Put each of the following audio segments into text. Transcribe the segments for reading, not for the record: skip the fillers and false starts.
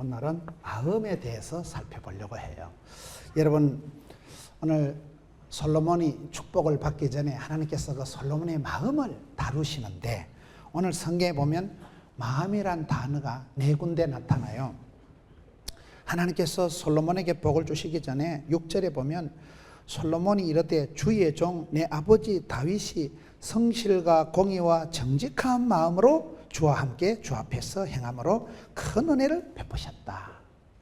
오늘은 마음에 대해서 살펴보려고 해요. 여러분, 오늘 솔로몬이 축복을 받기 전에 하나님께서 그 솔로몬의 마음을 다루시는데, 오늘 성경에 보면 마음이란 단어가 4군데 나타나요. 하나님께서 솔로몬에게 복을 주시기 전에 6절에 보면 솔로몬이 이르되 주의 종 내 아버지 다윗이 성실과 공의와 정직한 마음으로 주와 함께 주 앞에서 행함으로 큰 은혜를 베푸셨다.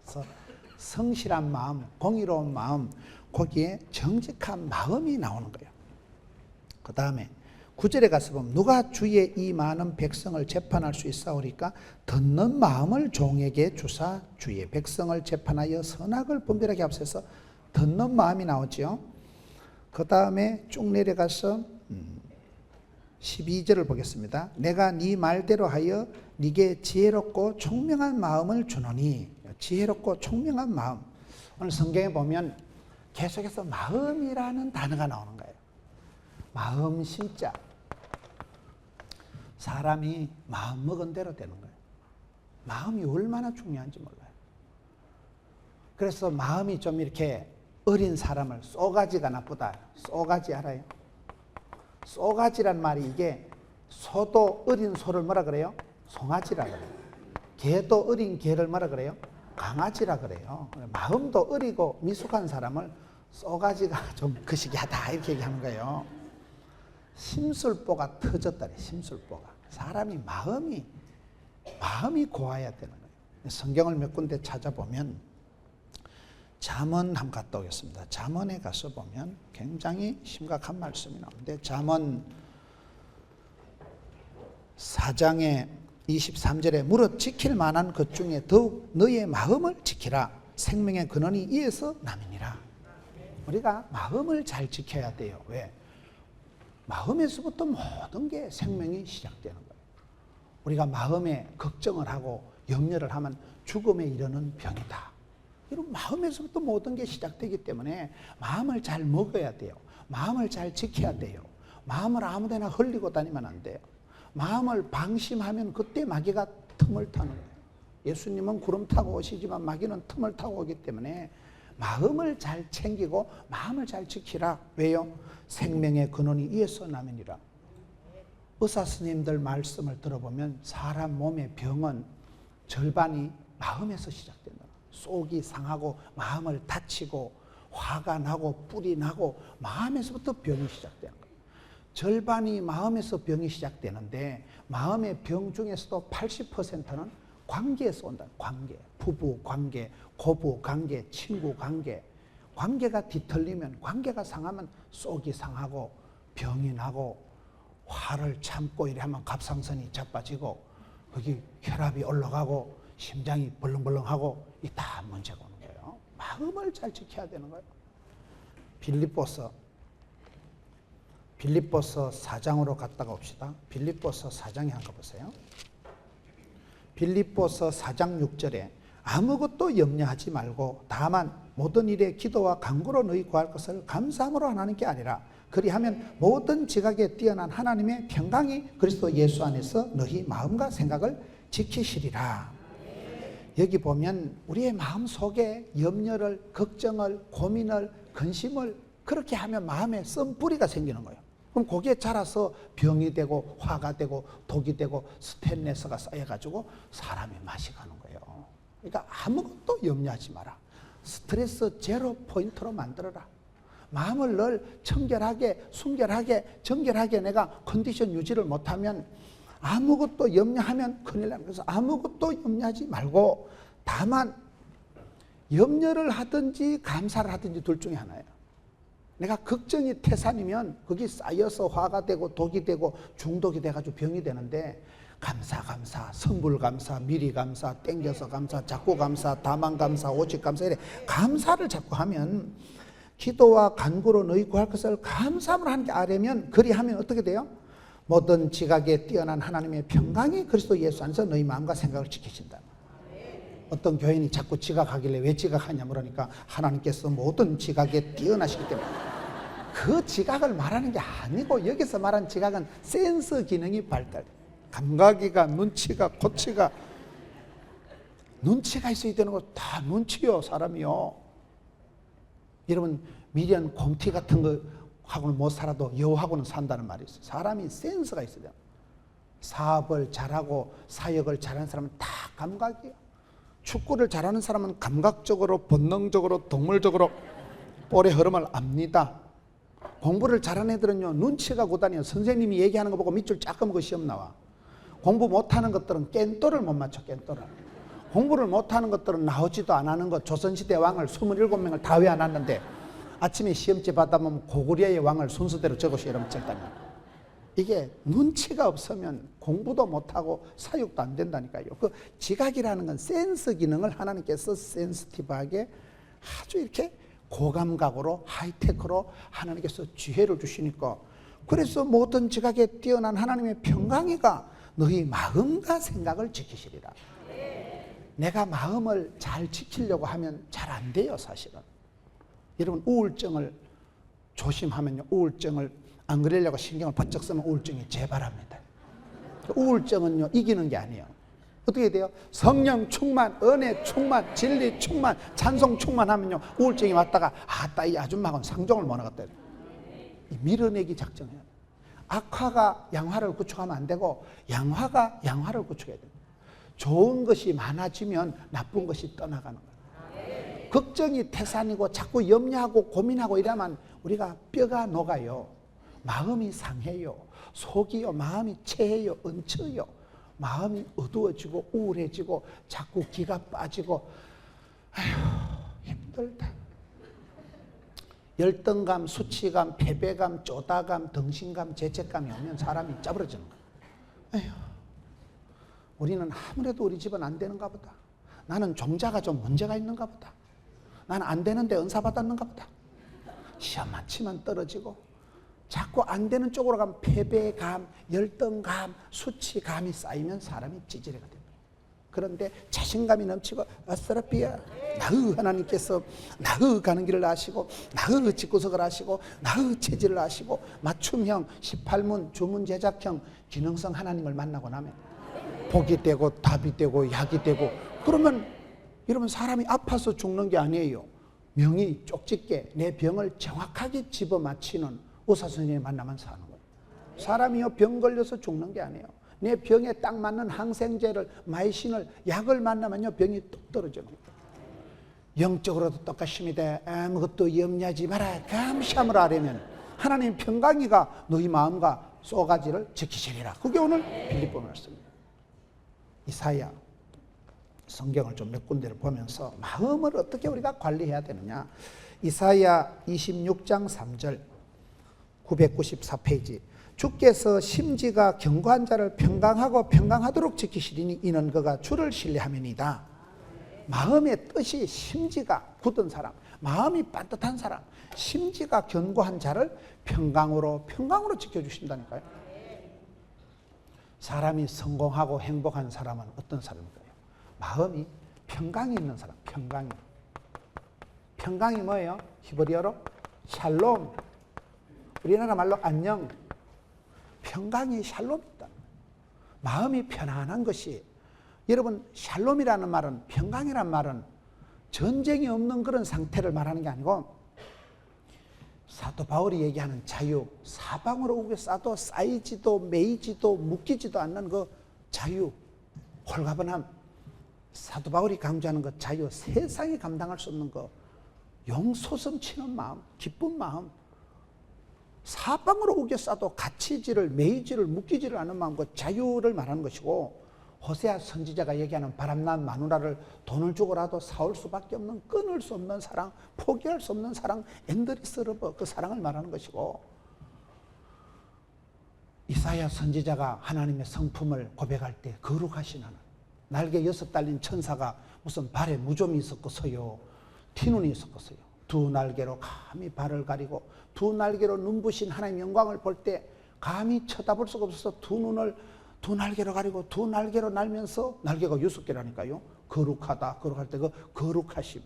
그래서 성실한 마음, 공의로운 마음, 거기에 정직한 마음이 나오는 거예요. 그 다음에 9절에 가서 보면 누가 주의 이 많은 백성을 재판할 수 있사오리까 듣는 마음을 종에게 주사 주의 백성을 재판하여 선악을 분별하게 하옵소서. 듣는 마음이 나오죠. 그 다음에 쭉 내려가서 12절을 보겠습니다. 내가 네 말대로 하여 네게 지혜롭고 총명한 마음을 주노니. 지혜롭고 총명한 마음. 오늘 성경에 보면 계속해서 마음이라는 단어가 나오는 거예요. 마음 심자. 사람이 마음 먹은 대로 되는 거예요. 마음이 얼마나 중요한지 몰라요. 그래서 마음이 좀 이렇게 어린 사람을 쏘가지가 나쁘다. 쏘가지 알아요? 쏘가지란 말이 이게 소도 어린 소를 뭐라 그래요? 송아지라 그래요. 개도 어린 개를 뭐라 그래요? 강아지라 그래요. 마음도 어리고 미숙한 사람을 쏘가지가 좀 거시기하다 이렇게 얘기하는 거예요. 심술보가 터졌다래. 심술보가. 사람이 마음이 고와야 되는 거예요. 성경을 몇 군데 찾아보면 잠언 한번 갔다 오겠습니다. 잠언에 가서 보면 굉장히 심각한 말씀이 나오는데 잠언 4장의 23절에 무릇 지킬 만한 것 중에 더욱 너의 마음을 지키라. 생명의 근원이 이에서 남이니라. 우리가 마음을 잘 지켜야 돼요. 왜? 마음에서부터 모든 게 생명이 시작되는 거예요. 우리가 마음에 걱정을 하고 염려를 하면 죽음에 이르는 병이다. 이런 마음에서부터 모든 게 시작되기 때문에 마음을 잘 먹어야 돼요. 마음을 잘 지켜야 돼요. 마음을 아무데나 흘리고 다니면 안 돼요. 마음을 방심하면 그때 마귀가 틈을 타는 거예요. 예수님은 구름 타고 오시지만 마귀는 틈을 타고 오기 때문에 마음을 잘 챙기고 마음을 잘 지키라. 왜요? 생명의 근원이 이에서 나면이라. 의사 스님들 말씀을 들어보면 사람 몸의 병은 절반이 마음에서 시작된다. 속이 상하고 마음을 다치고 화가 나고 뿔이 나고 마음에서부터 병이 시작되는 거예요. 절반이 마음에서 병이 시작되는데 마음의 병 중에서도 80%는 관계에서 온다. 관계, 부부 관계, 고부 관계, 친구 관계. 관계가 뒤틀리면, 관계가 상하면 속이 상하고 병이 나고 화를 참고 이래 하면 갑상선이 자빠지고 거기 혈압이 올라가고 심장이 벌렁벌렁하고 이 다 문제가 오는 거예요. 마음을 잘 지켜야 되는 거예요. 빌립보서 4장으로 갔다가 옵시다. 빌립보서 4장에 한번 보세요. 빌립보서 4장 6절에 아무것도 염려하지 말고 다만 모든 일에 기도와 간구로 너희 구할 것을 감사함으로 하나님께 아뢰라. 그리하면 모든 지각에 뛰어난 하나님의 평강이 그리스도 예수 안에서 너희 마음과 생각을 지키시리라. 여기 보면 우리의 마음 속에 염려를, 걱정을, 고민을, 근심을 그렇게 하면 마음에 썬뿌리가 생기는 거예요. 그럼 거기에 자라서 병이 되고 화가 되고 독이 되고 스트레스가 쌓여가지고 사람이 맛이 가는 거예요. 그러니까 아무것도 염려하지 마라. 스트레스 제로 포인트로 만들어라. 마음을 늘 청결하게, 순결하게, 정결하게 내가 컨디션 유지를 못하면 아무것도 염려하면 큰일 나는 거예요. 그래서 아무것도 염려하지 말고 다만 염려를 하든지 감사를 하든지 둘 중에 하나예요. 내가 걱정이 태산이면 거기 쌓여서 화가 되고 독이 되고 중독이 돼가지고 병이 되는데 감사, 선불 감사, 미리 감사, 땡겨서 감사, 자꾸 감사, 다만 감사, 오직 감사 이래 감사를 자꾸 하면 기도와 간구로 너희 구할 것을 감사함으로 하나님께 아뢰면 그리하면 어떻게 돼요? 모든 지각에 뛰어난 하나님의 평강이 그리스도 예수 안에서 너희 마음과 생각을 지키신다. 어떤 교인이 자꾸 지각하길래 왜 지각하냐 물으니까 하나님께서 모든 지각에 뛰어나시기 때문에. 그 지각을 말하는 게 아니고 여기서 말하는 지각은 센서 기능이 발달, 감각이가 눈치가 고치가 눈치가 있어야 되는 거 다 눈치요, 사람이요. 여러분, 미련, 곰티 같은 거 하고는 못 살아도 여우하고는 산다는 말이 있어요. 사람이 센스가 있어야 돼요. 사업을 잘하고 사역을 잘하는 사람은 다 감각이에요. 축구를 잘하는 사람은 감각적으로, 본능적으로, 동물적으로 볼의 흐름을 압니다. 공부를 잘하는 애들은요, 눈치가 고다녀요. 선생님이 얘기하는 거 보고 밑줄 쫙 감고 시험 나와. 공부 못하는 것들은 깬또를 못 맞춰, 깬또를. 공부를 못하는 것들은 나오지도 안 하는 것. 조선시대 왕을 27명을 다 외워놨는데 아침에 시험지 받아보면 고구려의 왕을 순서대로 적으시 이러면 적다니. 이게 눈치가 없으면 공부도 못하고 사육도 안 된다니까요. 그 지각이라는 건 센스 기능을 하나님께서 센스티브하게 아주 이렇게 고감각으로 하이테크로 하나님께서 지혜를 주시니까, 그래서 모든 지각에 뛰어난 하나님의 평강이가 너희 마음과 생각을 지키시리라. 내가 마음을 잘 지키려고 하면 잘 안 돼요, 사실은. 여러분, 우울증을 조심하면요, 우울증을 안 그러려고 신경을 바짝 쓰면 우울증이 재발합니다. 우울증은요, 이기는 게 아니에요. 어떻게 돼요? 성령 충만, 은혜 충만, 진리 충만, 찬송 충만하면요, 우울증이 왔다가 아따 이 아줌마하고는 상종을 못 하겠다. 밀어내기 작정해야 돼요. 악화가 양화를 구축하면 안 되고 양화가 양화를 구축해야 돼요. 좋은 것이 많아지면 나쁜 것이 떠나가는 거예요. 걱정이 태산이고 자꾸 염려하고 고민하고 이러면 우리가 뼈가 녹아요. 마음이 상해요. 속이요, 마음이 체해요, 얹혀요. 마음이 어두워지고 우울해지고 자꾸 기가 빠지고, 아휴 힘들다. 열등감, 수치감, 패배감, 쪼다감, 덩신감, 죄책감이 오면 사람이 짜부러지는 거예요. 에휴, 우리는 아무래도 우리 집은 안 되는가 보다. 나는 종자가 좀 문제가 있는가 보다. 나는 안 되는데 은사 받았는가 보다. 시험만 치면 떨어지고 자꾸 안 되는 쪽으로 가면 패배감, 열등감, 수치감이 쌓이면 사람이 찌질해가 됩니다. 그런데 자신감이 넘치고 아싸라비야, 나의 하나님께서 나의 가는 길을 아시고 나의 집구석을 아시고 나의 체질을 아시고 맞춤형 18문 주문 제작형 기능성 하나님을 만나고 나면 복이 되고 답이 되고 약이 되고, 그러면 여러분, 사람이 아파서 죽는 게 아니에요. 명이 쪽집게 내 병을 정확하게 집어맞히는 의사 선생님을 만나면 사는 거예요. 사람이요, 병 걸려서 죽는 게 아니에요. 내 병에 딱 맞는 항생제를, 마이신을, 약을 만나면요, 병이 뚝 떨어지는 거예요. 영적으로도 똑같습니다. 아무것도 염려하지 마라, 감시함을 하려면 하나님 평강이가 너희 마음과 쏘가지를 지키시리라. 그게 오늘 빌립보 말씀입니다. 이사야 성경을 좀 몇 군데를 보면서 마음을 어떻게 우리가 관리해야 되느냐. 이사야 26장 3절 994페이지. 주께서 심지가 견고한 자를 평강하고 평강하도록 지키시리니 이는 그가 주를 신뢰함이니이다. 마음의 뜻이 심지가 굳은 사람, 마음이 반듯한 사람, 심지가 견고한 자를 평강으로 지켜주신다니까요. 사람이 성공하고 행복한 사람은 어떤 사람일까요? 마음이 평강이 있는 사람. 평강이 뭐예요? 히브리어로 샬롬, 우리나라 말로 안녕. 평강이 샬롬이다. 마음이 편안한 것이, 여러분, 샬롬이라는 말은, 평강이라는 말은 전쟁이 없는 그런 상태를 말하는 게 아니고, 사도 바울이 얘기하는 자유, 사방으로 우겨 싸도 쌓이지도 매이지도 묶이지도 않는 그 자유, 홀가분함, 사도 바울이 강조하는 그 자유, 세상이 감당할 수 없는 그 용솟음 치는 마음, 기쁜 마음, 사방으로 우겨 싸도 갇히지를 매이지를 묶이지를 않는 마음, 그 자유를 말하는 것이고, 호세아 선지자가 얘기하는 바람난 마누라를 돈을 주고라도 사올 수밖에 없는, 끊을 수 없는 사랑, 포기할 수 없는 사랑, 엔드리스 러브, 그 사랑을 말하는 것이고, 이사야 선지자가 하나님의 성품을 고백할 때 거룩하신 하나님, 날개 6 달린 천사가 무슨 발에 무좀이 있었겠어요, 티눈이 있었겠어요. 두 날개로 감히 발을 가리고 두 날개로 눈부신 하나님의 영광을 볼 때 감히 쳐다볼 수가 없어서 두 눈을 두 날개로 가리고 두 날개로 날면서, 날개가 6개라니까요. 거룩하다, 거룩할 때 그 거룩하심,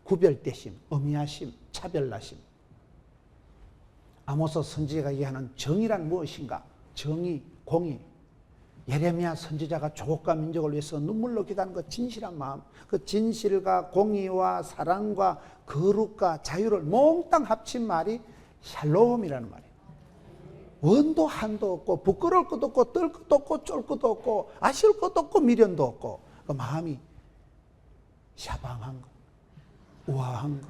구별되심, 어미하심, 차별나심. 아모스 선지자가 얘기하는 정의란 무엇인가? 정의, 공의. 예레미야 선지자가 조국과 민족을 위해서 눈물로 기도하는 그 진실한 마음, 그 진실과 공의와 사랑과 거룩과 자유를 몽땅 합친 말이 샬롬이라는 말이에요. 원도 한도 없고 부끄러울 것도 없고 떨 것도 없고 쫄 것도 없고 아쉬울 것도 없고 미련도 없고 그 마음이 샤방한 거, 우아한 거,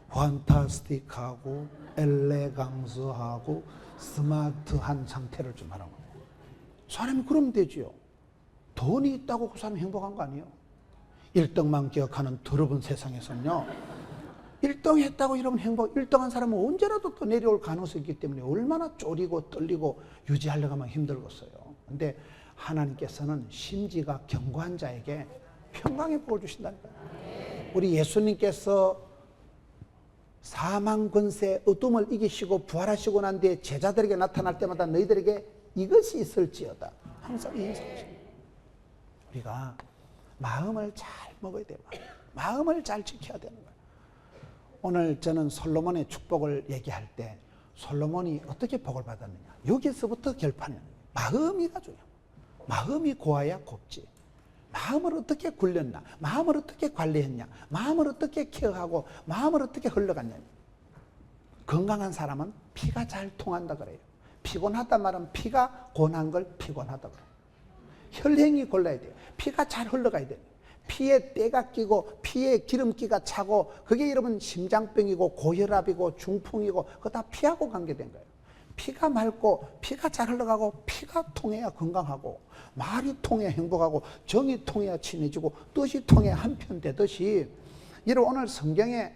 판타스틱하고 엘레강스하고 스마트한 상태를 좀 말하는 거예요. 사람이 그러면 되지요. 돈이 있다고 그 사람이 행복한 거 아니에요. 1등만 기억하는 더러운 세상에서는요, 1등 했다고 이러면 행복, 1등한 사람은 언제라도 또 내려올 가능성이 있기 때문에 얼마나 쫄이고 떨리고 유지하려고 하면 힘들겠어요. 근데 하나님께서는 심지가 견고한 자에게 평강의 복을 주신다니까요. 우리 예수님께서 사망 권세 어둠을 이기시고 부활하시고 난 뒤에 제자들에게 나타날 때마다 너희들에게 이것이 있을지어다. 항상 이 인상이죠. 우리가 마음을 잘 먹어야 돼요. 마음을 잘 지켜야 되는 거예요. 오늘 저는 솔로몬의 축복을 얘기할 때 솔로몬이 어떻게 복을 받았느냐. 여기서부터 결판이에요. 마음이가 중요해요. 마음이 고와야 곱지. 마음을 어떻게 굴렸나, 마음을 어떻게 관리했냐, 마음을 어떻게 케어하고 마음을 어떻게 흘러갔냐. 건강한 사람은 피가 잘 통한다 그래요. 피곤하단 말은 피가 고난 걸 피곤하다 그래요. 혈행이 골라야 돼요. 피가 잘 흘러가야 돼요. 피에 때가 끼고 피에 기름기가 차고 그게 여러분 심장병이고 고혈압이고 중풍이고 그거 다 피하고 관계된 거예요. 피가 맑고 피가 잘 흘러가고 피가 통해야 건강하고 말이 통해야 행복하고 정이 통해야 친해지고 뜻이 통해야 한편 되듯이 여러분 오늘 성경에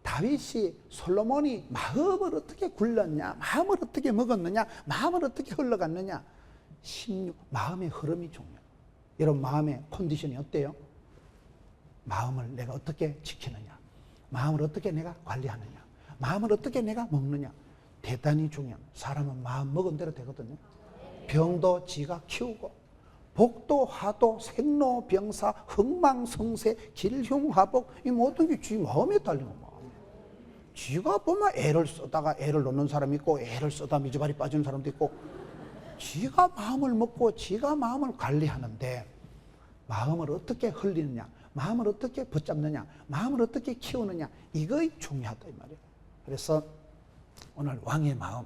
다윗이 솔로몬이 마음을 어떻게 굴렸냐, 마음을 어떻게 먹었느냐, 마음을 어떻게 흘러갔느냐, 마음의 흐름이 중요해요. 여러분 마음의 컨디션이 어때요? 마음을 내가 어떻게 지키느냐, 마음을 어떻게 내가 관리하느냐, 마음을 어떻게 내가 먹느냐, 대단히 중요한. 사람은 마음 먹은 대로 되거든요. 병도 지가 키우고 복도 화도 생로병사 흥망성쇠 길흉화복 이 모든 게 지 마음에 달린 거야. 지가 보면 애를 쓰다가 애를 놓는 사람이 있고 애를 쓰다 미주발이 빠지는 사람도 있고 지가 마음을 먹고 지가 마음을 관리하는데 마음을 어떻게 흘리느냐, 마음을 어떻게 붙잡느냐, 마음을 어떻게 키우느냐 이거 중요하다 이 말이에요. 그래서 오늘 왕의 마음,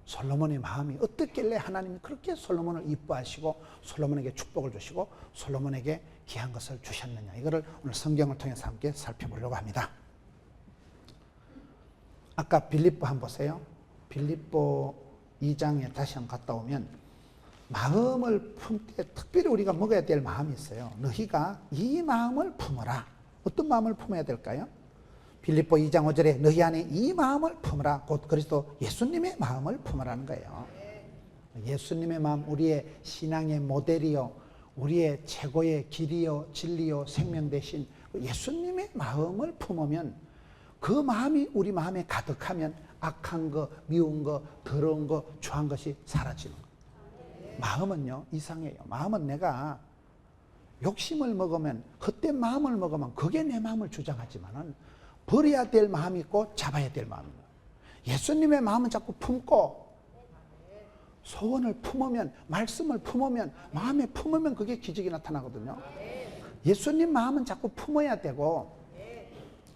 솔로몬의 마음이 어떻길래 하나님이 그렇게 솔로몬을 이뻐하시고 솔로몬에게 축복을 주시고 솔로몬에게 귀한 것을 주셨느냐 이거를 오늘 성경을 통해서 함께 살펴보려고 합니다. 아까 빌립보 한번 보세요. 빌립보 2장에 다시 한번 갔다 오면 마음을 품때 특별히 우리가 먹어야 될 마음이 있어요. 너희가 이 마음을 품어라. 어떤 마음을 품어야 될까요? 빌립보 2장 5절에 너희 안에 이 마음을 품으라. 곧 그리스도 예수님의 마음을 품으라는 거예요. 예수님의 마음, 우리의 신앙의 모델이요, 우리의 최고의 길이요, 진리요, 생명 대신 예수님의 마음을 품으면 그 마음이 우리 마음에 가득하면 악한 거, 미운 거, 더러운 거, 추한 것이 사라지는 거예요. 마음은요 이상해요. 마음은 내가 욕심을 먹으면, 헛된 마음을 먹으면 그게 내 마음을 주장하지만은 버려야 될 마음이 있고 잡아야 될 마음이 있어요. 예수님의 마음은 자꾸 품고 소원을 품으면, 말씀을 품으면, 마음에 품으면 그게 기적이 나타나거든요. 예수님 마음은 자꾸 품어야 되고,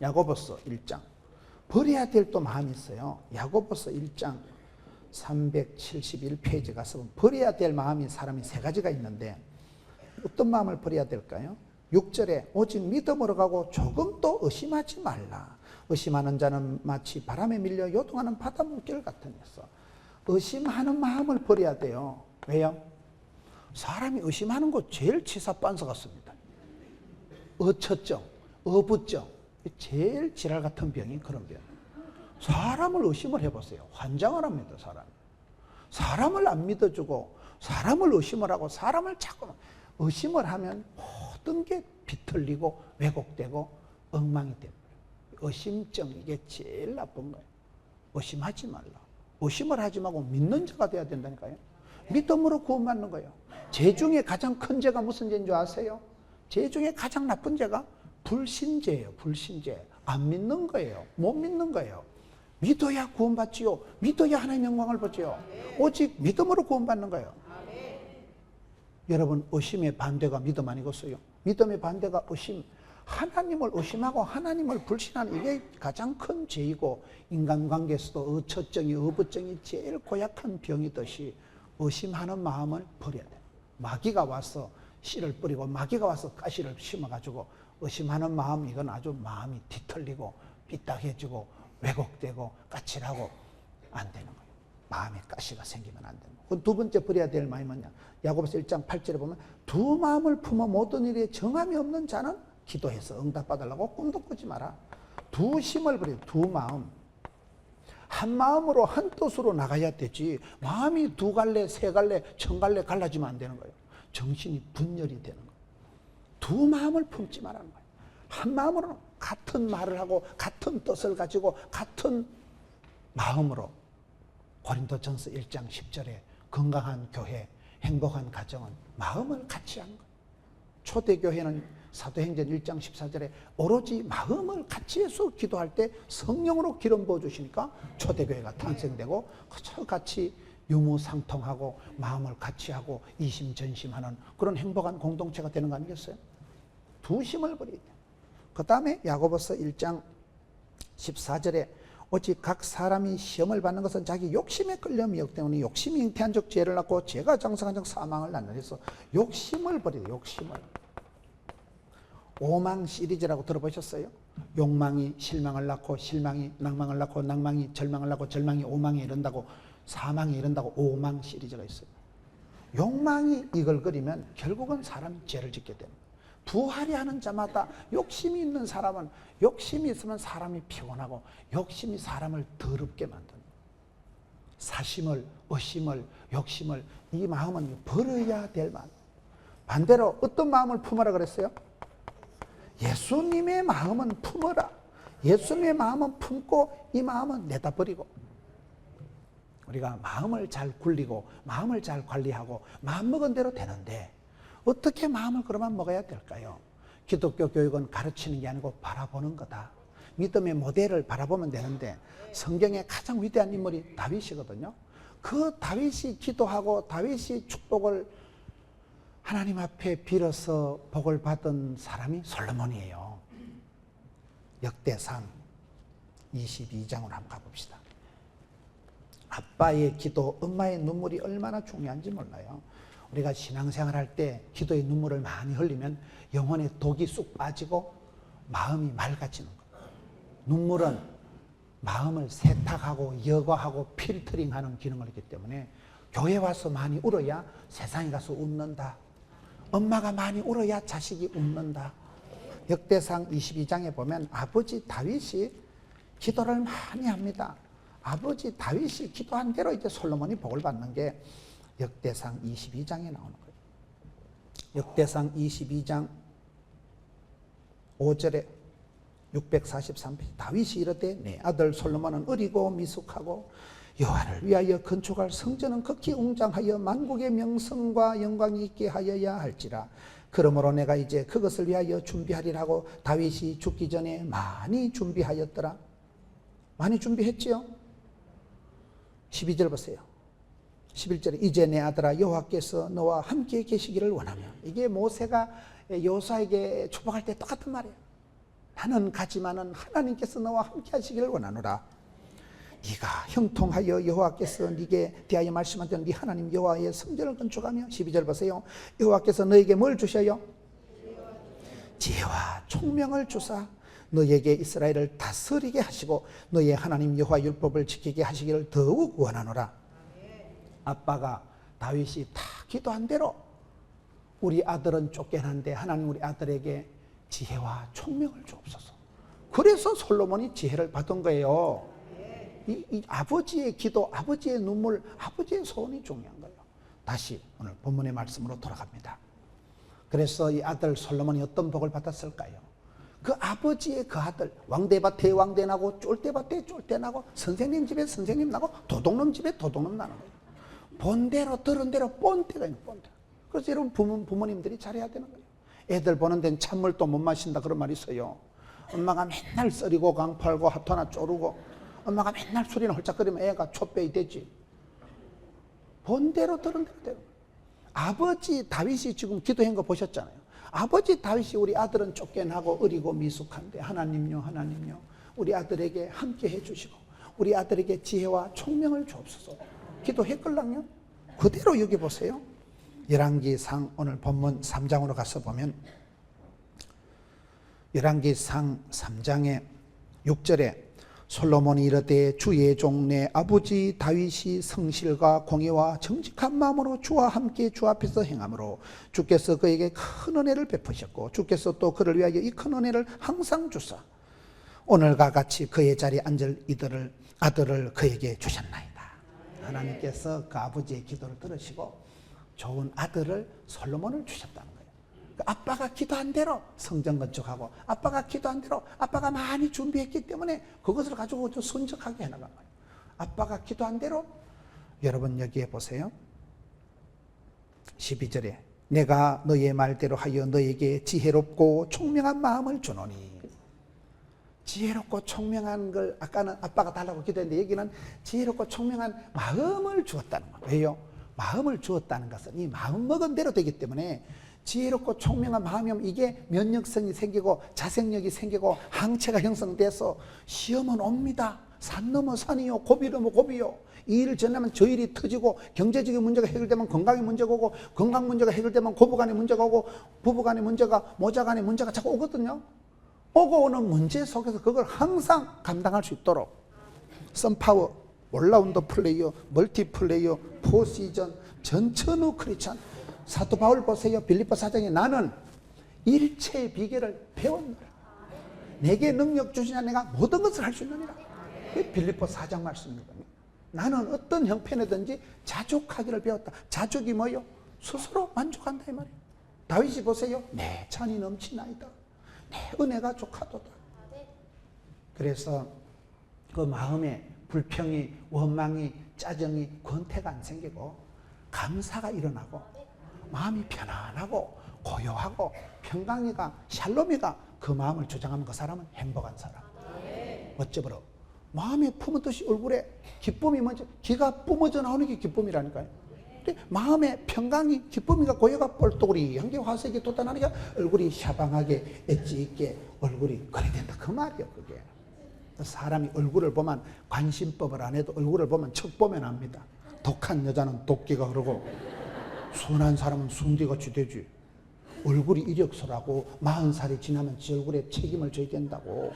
야고보서 1장 버려야 될 또 마음이 있어요. 야고보서 1장 371페이지 가서 보면 버려야 될 마음이 사람이 세 가지가 있는데 어떤 마음을 버려야 될까요? 6절에 오직 믿음으로 가고 조금도 의심하지 말라. 의심하는 자는 마치 바람에 밀려 요동하는 바다 물결 같으니서. 의심하는 마음을 버려야 돼요. 왜요? 사람이 의심하는 거 제일 치사빤서 같습니다. 어처증, 어부증, 제일 지랄 같은 병이 그런 병. 사람을 의심을 해보세요. 환장을 합니다. 사람을 안 믿어주고 사람을 의심을 하고 사람을 자꾸 의심을 하면 모든 게 비틀리고 왜곡되고 엉망이 됩니다. 의심증, 이게 제일 나쁜 거예요. 의심하지 말라. 의심을 하지 말고 믿는 자가 돼야 된다니까요. 믿음으로 구원받는 거예요. 죄 중에 가장 큰 죄가 무슨 죄인 줄 아세요? 죄 중에 가장 나쁜 죄가 불신죄예요. 불신죄. 안 믿는 거예요. 못 믿는 거예요. 믿어야 구원받지요. 믿어야 하나님의 영광을 보지요. 오직 믿음으로 구원받는 거예요. 여러분, 의심의 반대가 믿음 아니겠어요? 믿음의 반대가 의심. 하나님을 의심하고 하나님을 불신하는 이게 가장 큰 죄이고, 인간관계에서도 어처증이, 어부증이 제일 고약한 병이듯이 의심하는 마음을 버려야 돼요. 마귀가 와서 씨를 뿌리고 마귀가 와서 가시를 심어가지고 의심하는 마음, 이건 아주 마음이 뒤틀리고 삐딱해지고 왜곡되고 까칠하고 안 되는 거예요. 마음에 가시가 생기면 안 되는 거예요. 두 번째 버려야 될 마음이 뭐냐? 야고보서 1장 8절에 보면 두 마음을 품어 모든 일에 정함이 없는 자는 기도해서 응답받으려고 꿈도 꾸지 마라. 두 심을 버려. 두 마음. 한 마음으로 한 뜻으로 나가야 되지, 마음이 두 갈래 세 갈래 천 갈래 갈라지면 안 되는 거예요. 정신이 분열이 되는 거예요. 두 마음을 품지 말라는 거예요. 한 마음으로 같은 말을 하고 같은 뜻을 가지고 같은 마음으로, 고린도전서 1장 10절에 건강한 교회, 행복한 가정은 마음을 같이 한 거예요. 초대교회는 사도행전 1장 14절에 오로지 마음을 같이 해서 기도할 때 성령으로 기름 부어주시니까 초대교회가 탄생되고 같이 유무상통하고 마음을 같이 하고 이심전심하는 그런 행복한 공동체가 되는 거 아니겠어요? 두 심을 버려야 돼요. 그 다음에 야고보서 1장 14절에 오직 각 사람이 시험을 받는 것은 자기 욕심에 끌려 미혹 때문에 욕심이 잉태한 적 죄를 낳고 죄가 장성한 적 사망을 낳는, 해서 욕심을 버려야 돼요. 욕심을. 오망 시리즈라고 들어보셨어요? 욕망이 실망을 낳고 실망이 낭망을 낳고 낭망이 절망을 낳고 절망이 오망에 이른다고, 사망에 이른다고 오망 시리즈가 있어요. 욕망이 이글거리면 결국은 사람이 죄를 짓게 됩니다. 부활이 하는 자마다 욕심이 있는 사람은, 욕심이 있으면 사람이 피곤하고 욕심이 사람을 더럽게 만듭니다. 사심을, 의심을, 욕심을, 이 마음은 버려야 될 마음. 반대로 어떤 마음을 품으라 그랬어요? 예수님의 마음은 품어라. 예수님의 마음은 품고 이 마음은 내다 버리고. 우리가 마음을 잘 굴리고 마음을 잘 관리하고 마음 먹은 대로 되는데 어떻게 마음을 그러면 먹어야 될까요? 기독교 교육은 가르치는 게 아니고 바라보는 거다. 믿음의 모델을 바라보면 되는데, 성경의 가장 위대한 인물이 다윗이거든요. 그 다윗이 기도하고 다윗이 축복을 하나님 앞에 빌어서 복을 받은 사람이 솔로몬이에요. 역대상 22장으로 한번 가봅시다. 아빠의 기도, 엄마의 눈물이 얼마나 중요한지 몰라요. 우리가 신앙생활 할 때 기도의 눈물을 많이 흘리면 영혼의 독이 쑥 빠지고 마음이 맑아지는 거예요. 눈물은 마음을 세탁하고 여과하고 필터링하는 기능을 하기 때문에 교회 와서 많이 울어야 세상에 가서 웃는다. 엄마가 많이 울어야 자식이 웃는다. 역대상 22장에 보면 아버지 다윗이 기도를 많이 합니다. 아버지 다윗이 기도한 대로 이제 솔로몬이 복을 받는 게 역대상 22장에 나오는 거예요. 역대상 22장 5절에 643페이지, 다윗이 이르되 내 아들 솔로몬은 어리고 미숙하고 여호와를 위하여 건축할 성전은 극히 웅장하여 만국의 명성과 영광이 있게 하여야 할지라. 그러므로 내가 이제 그것을 위하여 준비하리라고 다윗이 죽기 전에 많이 준비하였더라. 많이 준비했지요? 12절 보세요. 11절에 이제 내 아들아 여호와께서 너와 함께 계시기를 원하며. 이게 모세가 여호수아에게 축복할 때 똑같은 말이에요. 나는 가지만은 하나님께서 너와 함께 하시기를 원하노라. 네가 형통하여 여호와께서 네게 대하여 말씀한 대로 네 하나님 여호와의 성전을 건축하며. 12절 보세요. 여호와께서 너에게 뭘 주셔요? 지혜와 총명을 주사 너에게 이스라엘을 다스리게 하시고 너의 하나님 여호와 율법을 지키게 하시기를 더욱 원하노라. 아빠가 다윗이 다 기도한 대로 우리 아들은 쫓겨난데 하나님 우리 아들에게 지혜와 총명을 주옵소서. 그래서 솔로몬이 지혜를 받은 거예요. 이 아버지의 기도, 아버지의 눈물, 아버지의 소원이 중요한 거예요. 다시 오늘 본문의 말씀으로 돌아갑니다. 그래서 이 아들 솔로몬이 어떤 복을 받았을까요? 그 아버지의 그 아들, 왕대밭에 왕대 나고 쫄대밭에 쫄대 나고 선생님 집에 선생님 나고 도둑놈 집에 도둑놈 나는 거예요. 본대로 들은 대로 본대가 있는 본대. 그래서 여러분 부모님들이 잘해야 되는 거예요. 애들 보는 데는 찬물도 못 마신다 그런 말이 있어요. 엄마가 맨날 썰이고 강팔고 하토나 쪼르고 엄마가 맨날 소리는 헐짝거리면 애가 촛배이 되지. 본대로 들은 대로 되는 거예요. 아버지 다윗이 지금 기도한 거 보셨잖아요. 아버지 다윗이 우리 아들은 쫓겨나고 어리고 미숙한데 하나님요 하나님요 우리 아들에게 함께 해주시고 우리 아들에게 지혜와 총명을 주옵소서 기도했걸랑요. 그대로 여기 보세요. 열왕기상 오늘 본문 3장으로 가서 보면 열왕기상 3장의 6절에 솔로몬이 이르되 주의 종 내 아버지 다윗이 성실과 공의와 정직한 마음으로 주와 함께 주 앞에서 행함으로 주께서 그에게 큰 은혜를 베푸셨고 주께서 또 그를 위하여 이 큰 은혜를 항상 주사 오늘과 같이 그의 자리에 앉을 이들을 아들을 그에게 주셨나이다. 하나님께서 그 아버지의 기도를 들으시고 좋은 아들을 솔로몬을 주셨다는 거예요. 아빠가 기도한 대로 성전 건축하고 아빠가 기도한 대로 아빠가 많이 준비했기 때문에 그것을 가지고 순적하게 해나간 거예요. 아빠가 기도한 대로 여러분 여기에 보세요. 12절에 내가 너의 말대로 하여 너에게 지혜롭고 총명한 마음을 주노니 지혜롭고 총명한 걸 아까는 아빠가 달라고 기도했는데 여기는 지혜롭고 총명한 마음을 주었다는 거예요. 왜요? 마음을 주었다는 것은 이 마음 먹은 대로 되기 때문에 지혜롭고 총명한 마음이면 이게 면역성이 생기고 자생력이 생기고 항체가 형성돼서 시험은 옵니다. 산 넘어 산이요 고비 넘어 고비요. 이 일을 전하면 저 일이 터지고 경제적인 문제가 해결되면 건강의 문제가 오고 건강 문제가 해결되면 고부간의 문제가 오고 부부간의 문제가 모자간의 문제가 자꾸 오거든요. 오고 오는 문제 속에서 그걸 항상 감당할 수 있도록 썬파워, 올라운드 플레이어, 멀티플레이어, 포시전, 전천후 크리스찬 사도 바울 보세요. 빌립보 4장에 나는 일체의 비결을 배웠노라. 내게 능력 주시냐 내가 모든 것을 할 수 있느니라. 빌립보 4장 말씀입니다. 나는 어떤 형편이든지 자족하기를 배웠다. 자족이 뭐요? 스스로 만족한다 이 말이에요. 다윗이 보세요. 내 찬이 넘치나이다. 내 은혜가 족하도다. 그래서 그 마음에 불평이 원망이 짜증이 권태가 안 생기고 감사가 일어나고 마음이 편안하고 고요하고 평강이가 샬롬이가 그 마음을 주장하면 그 사람은 행복한 사람. 어쩌버려 마음에 품었듯이 얼굴에 기쁨이 먼저 기가 뿜어져 나오는 게 기쁨이라니까요. 근데 마음에 평강이 기쁨이가 고요가 뻘떡우리 한게 화색이 돋아나니까 얼굴이 샤방하게 엣지 있게 얼굴이 그래 된다 그 말이에요. 그게 사람이 얼굴을 보면 관심법을 안 해도 얼굴을 보면 척 보면 압니다. 독한 여자는 독기가 흐르고 순한 사람은 순디같이 되지. 얼굴이 이력서라고 40살이 지나면 지 얼굴에 책임을 져야 된다고.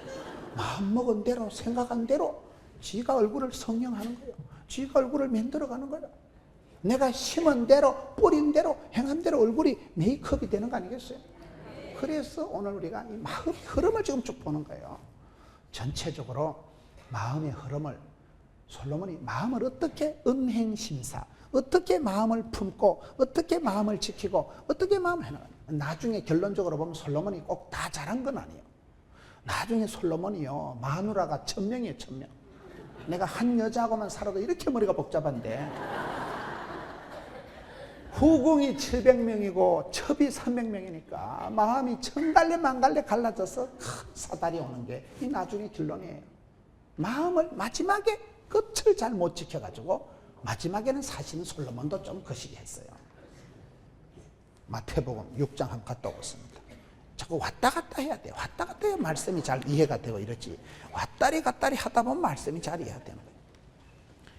마음먹은 대로 생각한 대로 지가 얼굴을 성형하는 거예요. 지가 얼굴을 만들어가는 거예요. 내가 심은 대로 뿌린 대로 행한 대로 얼굴이 메이크업이 되는 거 아니겠어요? 그래서 오늘 우리가 이 마음의 흐름을 지금 쭉 보는 거예요. 전체적으로 마음의 흐름을 솔로몬이 마음을 어떻게 은행심사 어떻게 마음을 품고 어떻게 마음을 지키고 어떻게 마음을 해나가는 나중에 결론적으로 보면 솔로몬이 꼭 다 잘한 건 아니에요. 나중에 솔로몬이요 마누라가 1000명이에요. 1000명. 내가 한 여자하고만 살아도 이렇게 머리가 복잡한데 후궁이 700명이고 첩이 300명이니까 마음이 천갈래 만갈래 갈라져서 사달이 오는 게 이 나중에 결론이에요. 마음을 마지막에 끝을 잘 못 지켜가지고 마지막에는 사실은 솔로몬도 좀 거시기 했어요. 마태복음 6장 한번 갔다 오겠습니다. 자꾸 왔다 갔다 해야 돼요. 왔다 갔다 해야 말씀이 잘 이해가 되고 이러지. 왔다리 갔다리 하다 보면 말씀이 잘 이해가 되는 거예요.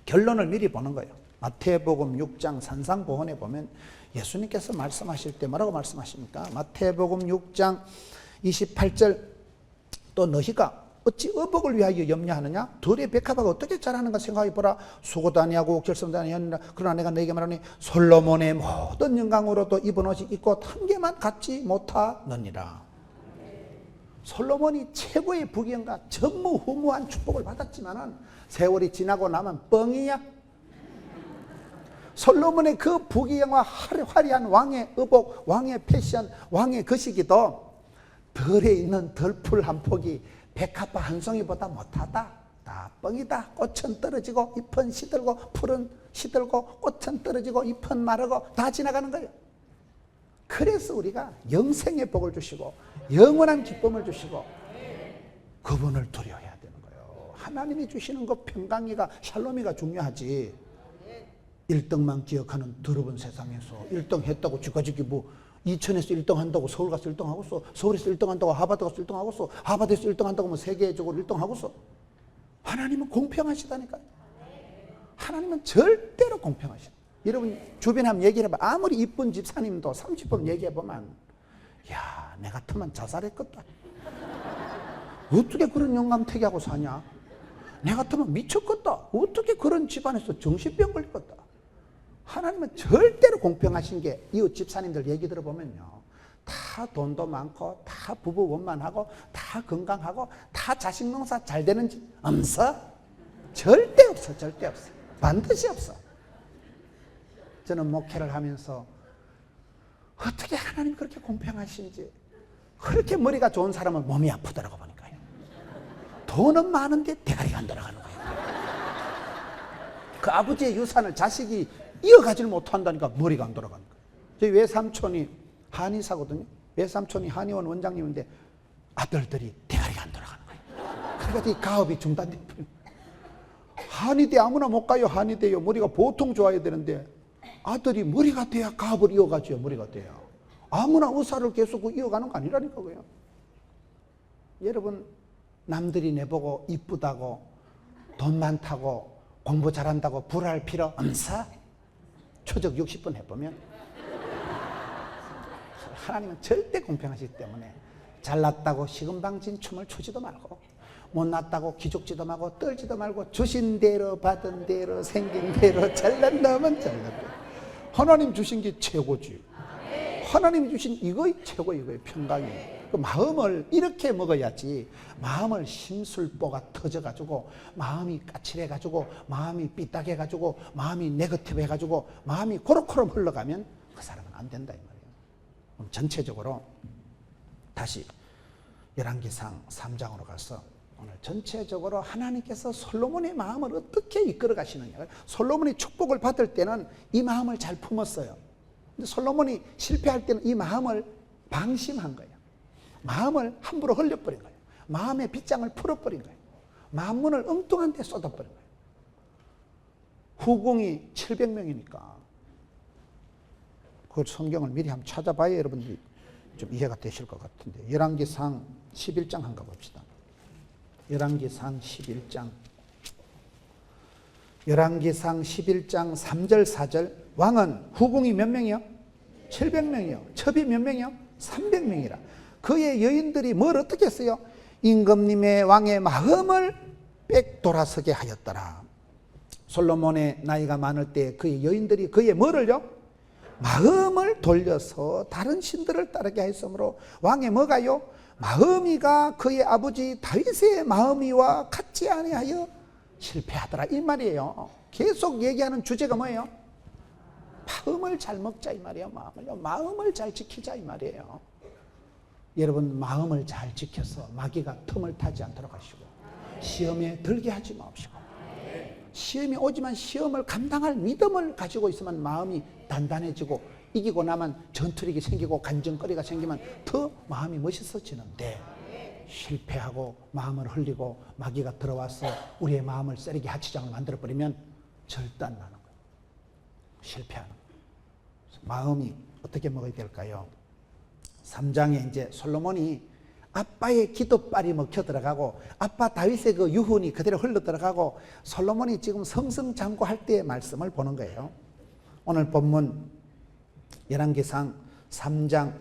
결론을 미리 보는 거예요. 마태복음 6장 산상보훈에 보면 예수님께서 말씀하실 때 뭐라고 말씀하십니까? 마태복음 6장 28절 또 너희가 어찌 의복을 위하여 염려하느냐? 들의 백합화가 어떻게 자라는가 생각해보라. 수고도 아니하고 결성도 아니하느라. 그러나 내가 너에게 말하니 솔로몬의 모든 영광으로도 입은 옷이 있고 한 개만 갖지 못하느니라. 솔로몬이 최고의 부귀영과 전무후무한 축복을 받았지만은 세월이 지나고 나면 뻥이야. 솔로몬의 그 부귀영화 화려한 왕의 의복, 왕의 패션, 왕의 거시기도 덜에 있는 덜풀 한 폭이 백합화 한 송이보다 못하다. 다 뻥이다. 꽃은 떨어지고 잎은 시들고 풀은 시들고 꽃은 떨어지고 잎은 마르고 다 지나가는 거예요. 그래서 우리가 영생의 복을 주시고 영원한 기쁨을 주시고 그분을 두려워해야 되는 거예요. 하나님이 주시는 그 평강이가 샬롬이가 중요하지. 1등만 기억하는 더러운 세상에서 1등 했다고 지가지기 뭐 이천에서 1등 한다고 서울 가서 1등 하고서, 서울에서 1등 한다고 하버드 가서 1등 하고서, 하버드에서 1등 한다고 뭐 세계적으로 1등 하고서. 하나님은 공평하시다니까요. 하나님은 절대로 공평하시다. 여러분 주변에 한번 얘기를 해봐. 아무리 이쁜 집사님도 30번 얘기해보면 야, 내 같으면 자살했겠다. 어떻게 그런 영감택이하고 사냐? 내 같으면 미쳤겠다. 어떻게 그런 집안에서 정신병 걸렸겠다. 하나님은 절대로 공평하신 게 이웃 집사님들 얘기 들어보면요, 다 돈도 많고 다 부부 원만하고 다 건강하고 다 자식 농사 잘 되는 집 없어? 절대 없어. 절대 없어. 반드시 없어. 저는 목회를 하면서 어떻게 하나님 그렇게 공평하신지, 그렇게 머리가 좋은 사람은 몸이 아프더라고 보니까요. 돈은 많은데 대가리가 안 돌아가는 거예요. 그 아버지의 유산을 자식이 이어가지를 못한다니까 머리가 안 돌아가는 거예요. 저희 외삼촌이 한의사거든요. 외삼촌이 한의원 원장님인데 아들들이 대가리가 안 돌아가는 거예요. 그러니까 이 가업이 중단돼 버려요. 한의대 아무나 못 가요. 한의대요. 머리가 보통 좋아야 되는데 아들이 머리가 돼야 가업을 이어가죠. 머리가 돼야. 아무나 의사를 계속 이어가는 거 아니라니까요. 여러분, 남들이 내보고 이쁘다고 돈 많다고 공부 잘한다고 불할 필요 없어? 초적 60번 해보면. 하나님은 절대 공평하시기 때문에 잘났다고 시금방진 춤을 추지도 말고, 못났다고 기죽지도 말고 떨지도 말고, 주신 대로 받은 대로 생긴 대로 잘난 놈은 잘난 대로. 하나님 주신 게 최고지. 하나님 주신 이거 최고, 이거예요. 평강이. 그 마음을 이렇게 먹어야지. 마음을 심술보가 터져가지고, 마음이 까칠해가지고, 마음이 삐딱해가지고, 마음이 네거티브해가지고, 마음이 코로코로 흘러가면 그 사람은 안 된다 이 말이에요. 그럼 전체적으로 다시 열왕기상 3장으로 가서 오늘 전체적으로 하나님께서 솔로몬의 마음을 어떻게 이끌어 가시느냐. 솔로몬이 축복을 받을 때는 이 마음을 잘 품었어요. 근데 솔로몬이 실패할 때는 이 마음을 방심한 거예요. 마음을 함부로 흘려버린 거예요. 마음의 빗장을 풀어버린 거예요. 만문을 엉뚱한 데 쏟아버린 거예요. 후궁이 700명이니까 그 성경을 미리 한번 찾아봐야 여러분들이 좀 이해가 되실 것 같은데, 열왕기상 11장 한번 가봅시다. 열왕기상 11장. 열왕기상 11장 3절 4절. 왕은 후궁이 몇 명이요? 700명이요. 첩이 몇 명이요? 300명이라. 그의 여인들이 뭘 어떻게 했어요? 임금님의 왕의 마음을 빽돌아서게 하였더라. 솔로몬의 나이가 많을 때 그의 여인들이 그의 뭐를요? 마음을 돌려서 다른 신들을 따르게 하였으므로 왕의 뭐가요? 마음이가 그의 아버지 다윗의 마음이와 같지 아니하여 실패하더라 이 말이에요. 계속 얘기하는 주제가 뭐예요? 마음을 잘 먹자 이 말이에요. 마음을 잘 지키자 이 말이에요. 여러분, 마음을 잘 지켜서 마귀가 틈을 타지 않도록 하시고, 시험에 들게 하지 마시고, 시험이 오지만 시험을 감당할 믿음을 가지고 있으면 마음이 단단해지고, 이기고 나면 전투력이 생기고 간증거리가 생기면 더 마음이 멋있어지는데, 실패하고 마음을 흘리고 마귀가 들어와서 우리의 마음을 쓰레기 하치장을 만들어버리면 절대 안 나는 거예요. 실패하는 거예요. 마음이 어떻게 먹어야 될까요? 3장에 이제 솔로몬이 아빠의 기도빨이 먹혀 들어가고 아빠 다윗의 그 유훈이 그대로 흘러 들어가고 솔로몬이 지금 성승장구할 때의 말씀을 보는 거예요. 오늘 본문 열왕기상 3장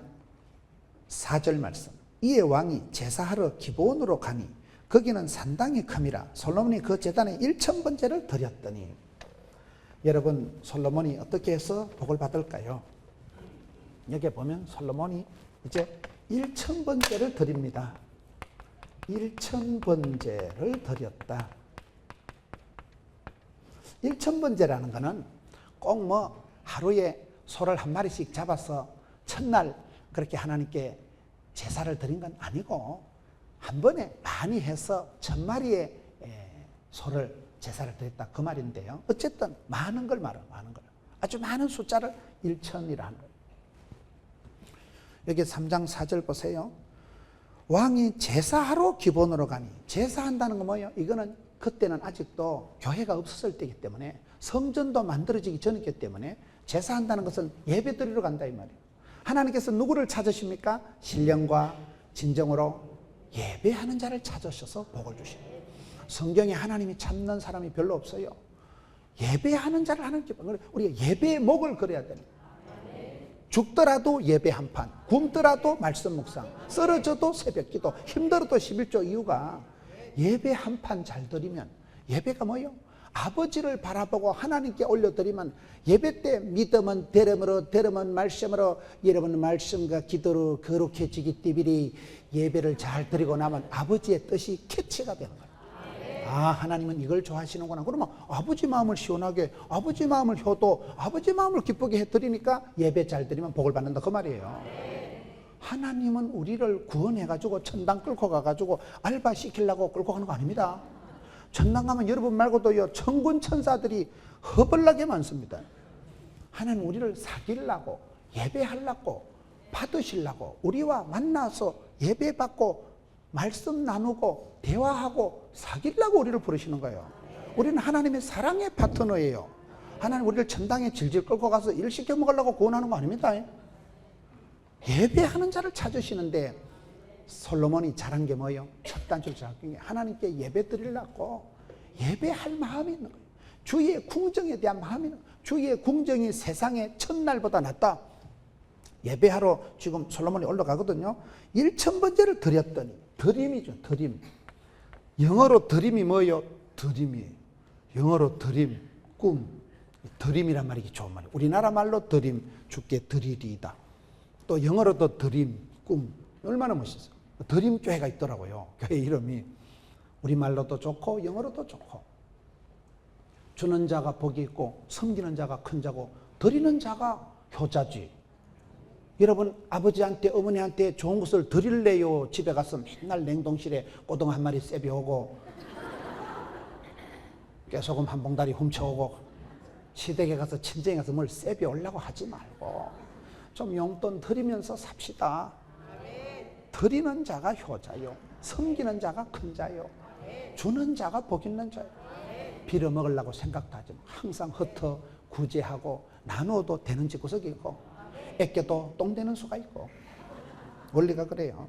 4절 말씀. 이에 왕이 제사하러 기브온으로 가니 거기는 산당이 큼이라. 솔로몬이 그 제단에 1000번제를 드렸더니. 여러분, 솔로몬이 어떻게 해서 복을 받을까요? 여기 보면 솔로몬이 이제 1000번제를 드립니다. 1000번제를 드렸다. 1000번제라는 거는 꼭 뭐 하루에 소를 한 마리씩 잡아서 첫날 그렇게 하나님께 제사를 드린 건 아니고, 한 번에 많이 해서 1000마리의 소를 제사를 드렸다 그 말인데요. 어쨌든 많은 걸 말해요. 많은 걸. 아주 많은 숫자를 1000이라는 거예요. 여기 3장 4절 보세요. 왕이 제사하러 기본으로 가니. 제사한다는 건 뭐예요? 이거는 그때는 아직도 교회가 없었을 때이기 때문에 성전도 만들어지기 전이기 때문에 제사한다는 것은 예배 드리러 간다 이 말이에요. 하나님께서 누구를 찾으십니까? 신령과 진정으로 예배하는 자를 찾으셔서 복을 주십니다. 성경에 하나님이 참는 사람이 별로 없어요. 예배하는 자를 하나님께, 우리가 예배의 목을 그려야 됩니다. 죽더라도 예배 한 판, 굶더라도 말씀 묵상, 쓰러져도 새벽 기도, 힘들어도 11조 이유가 예배 한 판 잘 드리면, 예배가 뭐예요? 아버지를 바라보고 하나님께 올려드리면 예배 때 믿음은 대름으로, 대름은 말씀으로, 여러분 말씀과 기도로 거룩해지기 때문에 예배를 잘 드리고 나면 아버지의 뜻이 캐치가 되는 거예요. 아, 하나님은 이걸 좋아하시는구나. 그러면 아버지 마음을 시원하게, 아버지 마음을 효도, 아버지 마음을 기쁘게 해드리니까 예배 잘 드리면 복을 받는다 그 말이에요. 하나님은 우리를 구원해가지고 천당 끌고 가가지고 알바 시키려고 끌고 가는 거 아닙니다. 천당 가면 여러분 말고도요 천군 천사들이 허벌나게 많습니다. 하나님 우리를 사귀려고, 예배하려고, 받으시려고, 우리와 만나서 예배 받고 말씀 나누고 대화하고 사귀려고 우리를 부르시는 거예요. 우리는 하나님의 사랑의 파트너예요. 하나님 우리를 천당에 질질 끌고 가서 일 시켜 먹으려고 구원하는 거 아닙니다. 예배하는 자를 찾으시는데 솔로몬이 잘한 게 뭐예요? 첫 단추를 잘한 게 하나님께 예배 드리려고 예배할 마음이 있는 거예요. 주의 궁정에 대한 마음이 있는 거예요. 주의 궁정이 세상의 첫날보다 낫다. 예배하러 지금 솔로몬이 올라가거든요. 1000번째를 드렸더니, 드림이죠, 드림. 영어로 드림이 뭐예요? 드림이에요. 영어로 드림, 꿈. 드림이란 말이 좋은 말이에요. 우리나라 말로 드림, 주께 드리리이다. 또 영어로도 드림, 꿈. 얼마나 멋있어요. 드림 교회가 있더라고요. 교회 이름이. 우리말로도 좋고 영어로도 좋고. 주는 자가 복이 있고 섬기는 자가 큰 자고 드리는 자가 효자지. 여러분 아버지한테 어머니한테 좋은 것을 드릴래요? 집에 가서 맨날 냉동실에 꼬등 한 마리 세벼오고 깨소금 한 봉다리 훔쳐오고 시댁에 가서 친정에 가서 뭘 세벼오려고 하지 말고 좀 용돈 드리면서 삽시다. 드리는 자가 효자요, 섬기는 자가 큰 자요, 주는 자가 복 있는 자요. 빌어먹으려고 생각도 하지 마. 항상 흩어 구제하고 나눠도 되는 집구석이 있고 애껴도 똥 되는 수가 있고 원리가 그래요.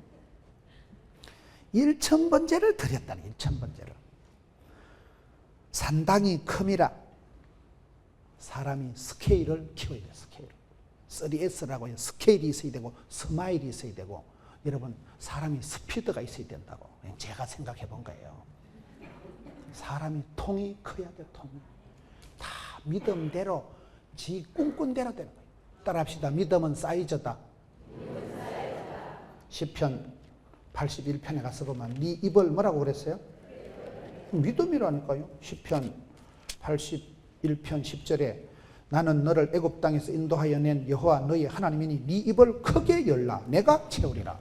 1000번째를 드렸다니. 1000번째를. 산당이 큼이라. 사람이 스케일을 키워야 돼요. 스케일. 3S라고 해요. 스케일이 있어야 되고 스마일이 있어야 되고 여러분 사람이 스피드가 있어야 된다고 제가 생각해 본 거예요. 사람이 통이 커야 돼. 통이 다 믿음대로 지 꿈꾼대로 되는 거예요. 따라합시다. 믿음은 사이즈다. 시편 81편에 가서 보면 네 입을 뭐라고 그랬어요? 믿음이라니까요. 시편 81편 10절에 나는 너를 애굽 땅에서 인도하여 낸 여호와 너희 하나님이니 네 입을 크게 열라 내가 채우리라.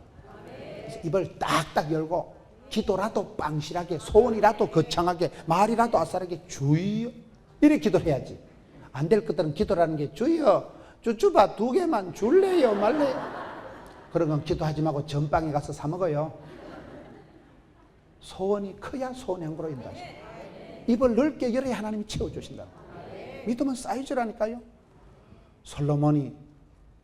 그래서 입을 딱딱 열고 기도라도 빵실하게, 소원이라도 거창하게, 말이라도 아싸하게 주여 이렇게 기도를 해야지. 안 될 것들은 기도라는 게 주여 쭈쭈바 2개만 줄래요 말래요? 그런 건 기도하지 말고 전방에 가서 사 먹어요. 소원이 커야 소원의 행보로 인다. 입을 넓게 열어야 하나님이 채워주신다. 믿음은 사이즈라니까요. 솔로몬이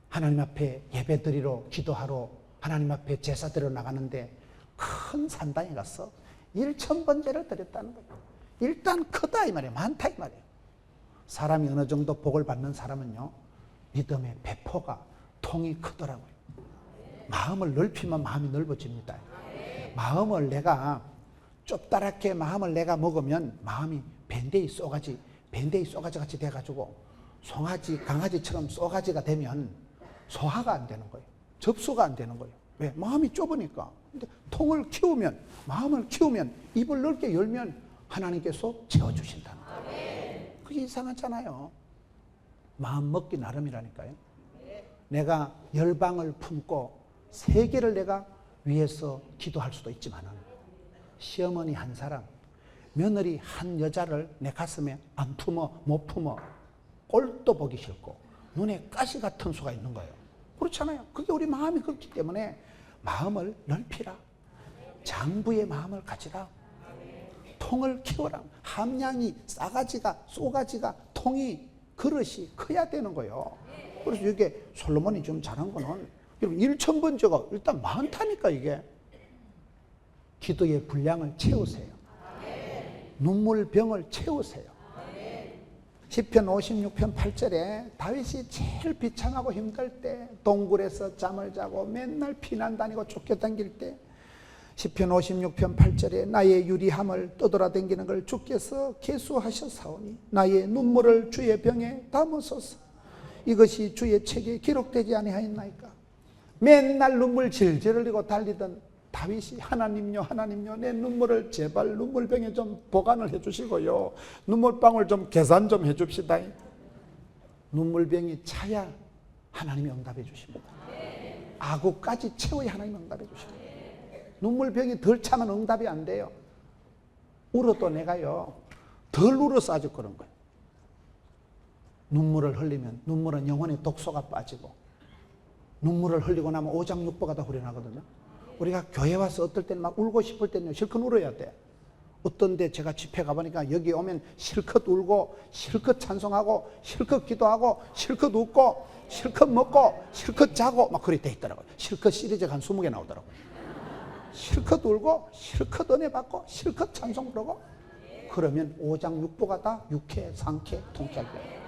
하나님 앞에 예배드리러 기도하러 하나님 앞에 제사드리러 나가는데 큰 산당에 가서 1000번째를 드렸다는 거예요. 일단 크다 이 말이에요. 많다 이 말이에요. 사람이 어느 정도 복을 받는 사람은요 믿음의 배포가 통이 크더라고요. 마음을 넓히면 마음이 넓어집니다. 마음을 내가 좁다랗게 마음을 내가 먹으면 마음이 밴데이 쏘가지 같이 돼가지고 송아지 강아지처럼 쏘가지가 되면 소화가 안 되는 거예요. 접수가 안 되는 거예요. 왜? 마음이 좁으니까. 근데 통을 키우면, 마음을 키우면, 입을 넓게 열면 하나님께서 채워주신다는 거예요. 그게 이상하잖아요. 마음 먹기 나름이라니까요. 내가 열방을 품고 세계를 내가 위해서 기도할 수도 있지만은 시어머니 한 사람, 며느리 한 여자를 내 가슴에 안 품어, 못 품어, 꼴도 보기 싫고 눈에 가시 같은 수가 있는 거예요. 그렇잖아요. 그게 우리 마음이 그렇기 때문에 마음을 넓히라. 장부의 마음을 가지라. 통을 키워라. 함량이, 싸가지가, 쏘가지가, 통이, 그릇이 커야 되는 거예요. 그래서 이게 솔로몬이 좀 잘한 거는, 여러분 1,000번째가 일단 많다니까. 이게 기도의 분량을 채우세요. 눈물병을 채우세요. 시편 56편 8절에 다윗이 제일 비참하고 힘들 때, 동굴에서 잠을 자고 맨날 피난 다니고 쫓겨다닐 때, 시편 56편 8절에 나의 유리함을 떠돌아다니는 걸 주께서 계수하셨사오니 나의 눈물을 주의 병에 담으소서. 이것이 주의 책에 기록되지 아니하였나이까. 맨날 눈물 질질 흘리고 달리던 다윗이 하나님요 하나님요, 내 눈물을 제발 눈물병에 좀 보관을 해주시고요, 눈물방울 좀 계산 좀 해줍시다. 눈물병이 차야 하나님이 응답해 주십니다. 아구까지 채워야 하나님이 응답해 주십니다. 눈물병이 덜 차면 응답이 안 돼요. 울어도 내가요 덜 울어서 아주 그런 거예요. 눈물을 흘리면, 눈물은 영혼의 독소가 빠지고, 눈물을 흘리고 나면 오장육부가 다 후련하거든요. 우리가 교회 와서 어떨 때는 막 울고 싶을 때는 실컷 울어야 돼. 어떤 데 제가 집회 가보니까 여기 오면 실컷 울고 실컷 찬송하고 실컷 기도하고 실컷 웃고 실컷 먹고 실컷 자고 막 그렇게 돼 있더라고요. 실컷 시리즈가 한 20개 나오더라고요. 실컷 울고 실컷 은혜 받고 실컷 찬송 부르고, 그러면 오장육부가 다 육회, 상쾌, 통쾌할 거예요.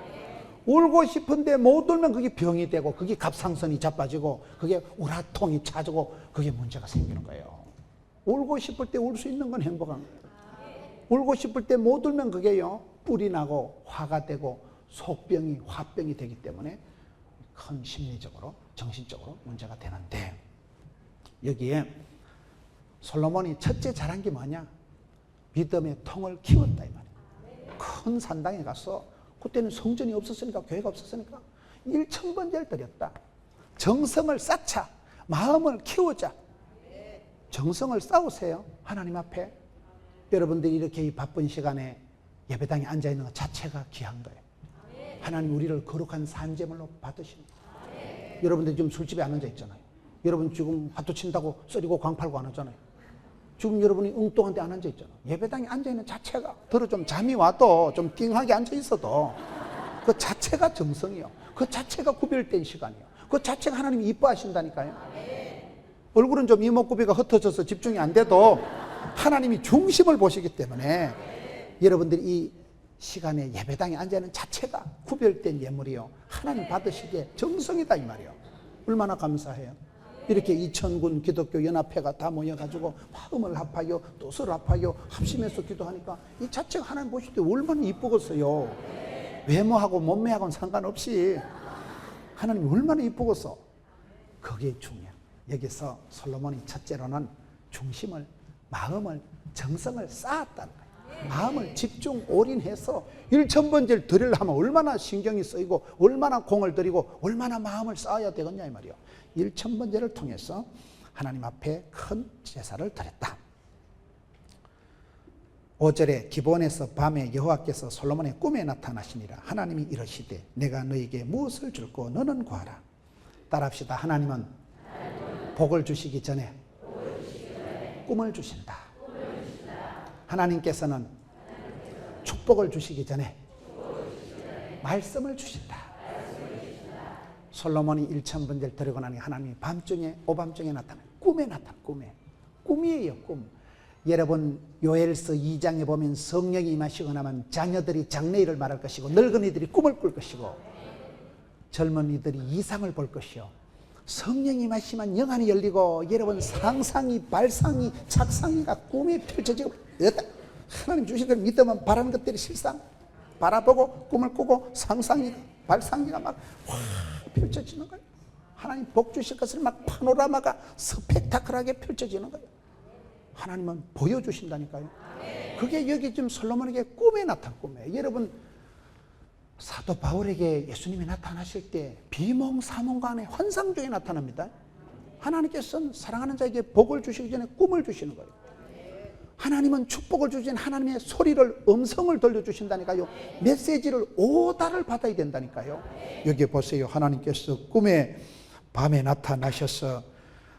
울고 싶은데 못 울면 그게 병이 되고, 그게 갑상선이 자빠지고, 그게 우라통이 차지고, 그게 문제가 생기는 거예요. 울고 싶을 때 울 수 있는 건 행복한 거예요. 울고 싶을 때 못 울면 그게요 뿔이 나고 화가 되고 속병이, 화병이 되기 때문에 큰 심리적으로, 정신적으로 문제가 되는데, 여기에 솔로몬이 첫째 잘한 게 뭐냐? 믿음의 통을 키웠다 이 말이에요. 큰 산당에 가서, 그때는 성전이 없었으니까, 교회가 없었으니까 1,000번째를 드렸다. 정성을 쌓자. 마음을 키우자. 정성을 쌓으세요. 하나님 앞에. 여러분들이 이렇게 이 바쁜 시간에 예배당에 앉아있는 것 자체가 귀한 거예요. 하나님 우리를 거룩한 산재물로 받으시는 거예요. 여러분들 지금 술집에 안 앉아있잖아요. 여러분 지금 화투 친다고 썰이고 광팔고 안 하잖아요. 지금 여러분이 엉뚱한 데 안 앉아있잖아요. 예배당에 앉아있는 자체가, 들어 좀 잠이 와도 좀 띵하게 앉아있어도 그 자체가 정성이요. 그 자체가 구별된 시간이요. 그 자체가 하나님이 이뻐하신다니까요. 얼굴은 좀 이목구비가 흩어져서 집중이 안 돼도 하나님이 중심을 보시기 때문에 여러분들이 이 시간에 예배당에 앉아있는 자체가 구별된 예물이요, 하나님 받으시기에 정성이다 이 말이요. 얼마나 감사해요. 이렇게 이천군 기독교 연합회가 다 모여가지고 마음을 합하여 뜻을 합하여 합심해서 기도하니까 이 자체가 하나님 보실 때 얼마나 이쁘겠어요. 외모하고 몸매하고는 상관없이 하나님이 얼마나 이쁘겠어. 그게 중요해요. 여기서 솔로몬이 첫째로는 중심을, 마음을, 정성을 쌓았다는 거예요. 마음을 집중 올인해서 1,000번째를 드리려면 얼마나 신경이 쓰이고 얼마나 공을 들이고 얼마나 마음을 쌓아야 되겠냐 이 말이에요. 1,000번째를 통해서 하나님 앞에 큰 제사를 드렸다. 5절에 기본에서 밤에 여호와께서 솔로몬의 꿈에 나타나시니라. 하나님이 이러시되 내가 너에게 무엇을 줄고 너는 구하라. 따라합시다. 하나님은 복을 주시기 전에 꿈을 주신다. 하나님께서는 축복을 주시기 전에 말씀을 주신다. 솔로몬이 1,000번째를 드리고 나니 하나님이 밤중에, 오밤중에 나타나요. 꿈에 나타나요. 꿈이에요. 꿈. 여러분 요엘서 2장에 보면 성령이 임하시고 나면 자녀들이 장래일을 말할 것이고, 늙은이들이 꿈을 꿀 것이고, 젊은이들이 이상을 볼 것이요, 성령이 임하시면 영안이 열리고, 여러분 상상이, 발상이, 착상이가 꿈에 펼쳐지고, 하나님 주신 걸 믿으면 바라는 것들이 실상 바라보고 꿈을 꾸고 상상이, 발상이가 막 펼쳐지는 거예요. 하나님 복 주실 것을 막 파노라마가 스펙타클하게 펼쳐지는 거예요. 하나님은 보여주신다니까요. 그게 여기 지금 솔로몬에게 꿈에 나타난 꿈이에요. 여러분 사도 바울에게 예수님이 나타나실 때 비몽사몽간에 환상 중에 나타납니다. 하나님께서는 사랑하는 자에게 복을 주시기 전에 꿈을 주시는 거예요. 하나님은 축복을 주신 하나님의 소리를, 음성을 들려주신다니까요. 메시지를 오다를 받아야 된다니까요. 여기 보세요. 하나님께서 꿈에 밤에 나타나셔서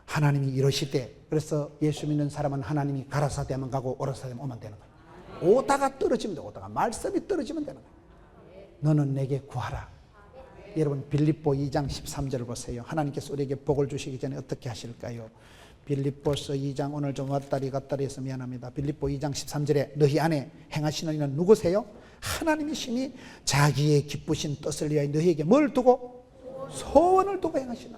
하나님이 이러시되, 그래서 예수 믿는 사람은 하나님이 가라사대만 가고 오라사대만 오면 되는 거예요. 오다가 떨어지면 돼. 오다가 말씀이 떨어지면 되는 거예요. 너는 내게 구하라. 여러분 빌립보 2장 13절을 보세요. 하나님께서 우리에게 복을 주시기 전에 어떻게 하실까요? 빌립보서 2장, 오늘 좀 왔다리 갔다리 해서 미안합니다. 빌립보 2장 13절에 너희 안에 행하시는 이는 누구세요? 하나님이시니 자기의 기쁘신 뜻을 위하여 너희에게 뭘 두고? 소원을 두고 행하시는.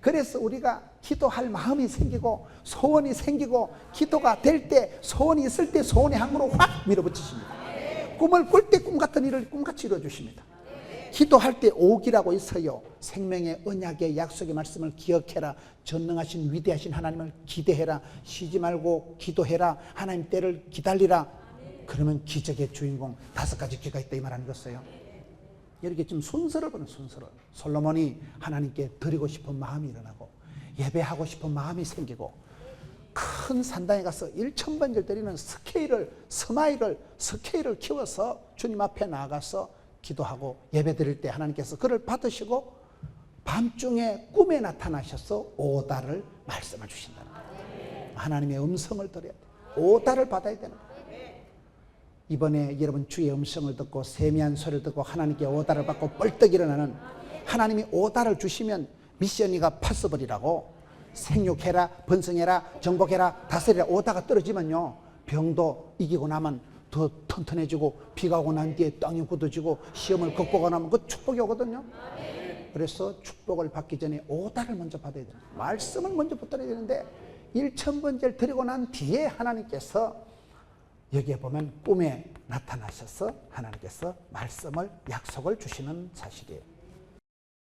그래서 우리가 기도할 마음이 생기고 소원이 생기고 기도가 될 때, 소원이 있을 때 소원의 항으로 확 밀어붙이십니다. 꿈을 꿀 때 꿈 같은 일을 꿈같이 이루어주십니다. 기도할 때 오기라고 있어요. 생명의 언약의 약속의 말씀을 기억해라. 전능하신 위대하신 하나님을 기대해라. 쉬지 말고 기도해라. 하나님 때를 기다리라. 그러면 기적의 주인공 5가지 기가 있다 이 말 아니겠어요? 이렇게 좀 순서를 보는 순서를. 솔로몬이 하나님께 드리고 싶은 마음이 일어나고 예배하고 싶은 마음이 생기고 큰 산당에 가서 1000번절 드리는 스케일을 키워서 주님 앞에 나아가서 기도하고 예배 드릴 때 하나님께서 그를 받으시고 밤중에 꿈에 나타나셔서 오다를 말씀해 주신다는 거예요. 하나님의 음성을 들어야 돼요. 오다를 받아야 되는 거예요. 이번에 여러분 주의 음성을 듣고 세미한 소리를 듣고 하나님께 오다를 받고 벌떡 일어나는, 하나님이 오다를 주시면 미션이가 파서버리라고 생육해라, 번성해라, 정복해라, 다스리라. 오다가 떨어지면요 병도 이기고 나면 더 튼튼해지고 비가 오고 난 뒤에 땅이 굳어지고 시험을 극복하고 나면 그 축복이 오거든요. 그래서 축복을 받기 전에 오다를 먼저 받아야 돼요. 말씀을 먼저 붙들어야 되는데 1000번째를 드리고 난 뒤에 하나님께서 여기에 보면 꿈에 나타나셔서 하나님께서 말씀을 약속을 주시는 사실이에요.